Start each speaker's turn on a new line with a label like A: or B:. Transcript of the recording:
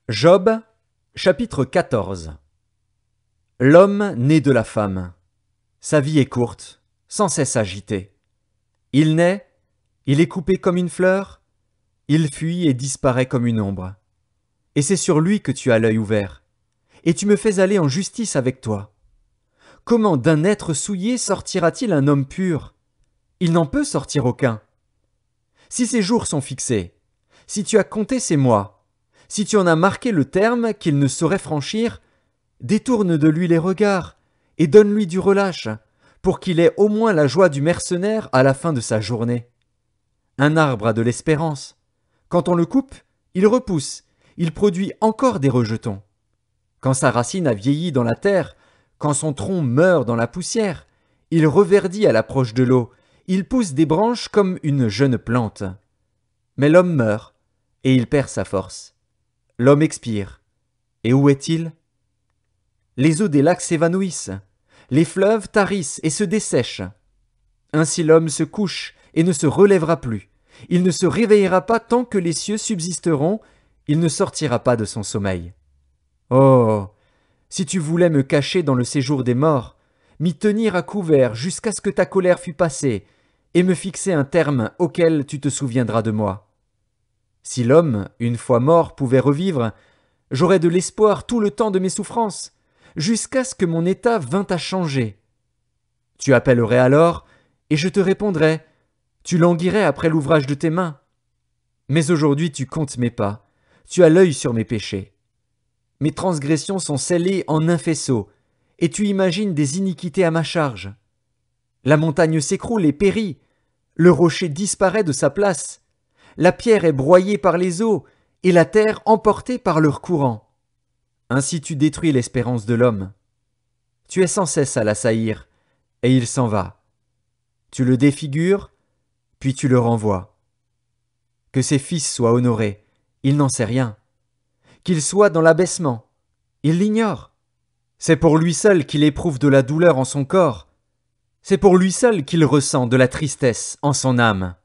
A: Job, chapitre 14. L'homme né de la femme. Sa vie est courte, sans cesse agitée. Il naît, il est coupé comme une fleur, il fuit et disparaît comme une ombre. Et c'est sur lui que tu as l'œil ouvert, et tu me fais aller en justice avec toi. Comment d'un être souillé sortira-t-il un homme pur? Il n'en peut sortir aucun. Si ses jours sont fixés, si tu as compté ses mois, si tu en as marqué le terme qu'il ne saurait franchir, détourne de lui les regards et donne-lui du relâche, pour qu'il ait au moins la joie du mercenaire à la fin de sa journée. Un arbre a de l'espérance. Quand on le coupe, il repousse, il produit encore des rejetons. Quand sa racine a vieilli dans la terre, quand son tronc meurt dans la poussière, il reverdit à l'approche de l'eau, il pousse des branches comme une jeune plante. Mais l'homme meurt, et il perd sa force. L'homme expire. Et où est-il? Les eaux des lacs s'évanouissent, les fleuves tarissent et se dessèchent. Ainsi l'homme se couche et ne se relèvera plus. Il ne se réveillera pas tant que les cieux subsisteront, il ne sortira pas de son sommeil. Oh, si tu voulais me cacher dans le séjour des morts, m'y tenir à couvert jusqu'à ce que ta colère fût passée, et me fixer un terme auquel tu te souviendras de moi. Si l'homme, une fois mort, pouvait revivre, j'aurais de l'espoir tout le temps de mes souffrances, jusqu'à ce que mon état vînt à changer. Tu appellerais alors, et je te répondrais, tu languirais après l'ouvrage de tes mains. Mais aujourd'hui tu comptes mes pas, tu as l'œil sur mes péchés. Mes transgressions sont scellées en un faisceau, et tu imagines des iniquités à ma charge. La montagne s'écroule et périt, le rocher disparaît de sa place, la pierre est broyée par les eaux, et la terre emportée par leur courant. Ainsi tu détruis l'espérance de l'homme. Tu es sans cesse à l'assaillir, et il s'en va. Tu le défigures, puis tu le renvoies. Que ses fils soient honorés, il n'en sait rien. Qu'il soit dans l'abaissement, il l'ignore. C'est pour lui seul qu'il éprouve de la douleur en son corps. C'est pour lui seul qu'il ressent de la tristesse en son âme.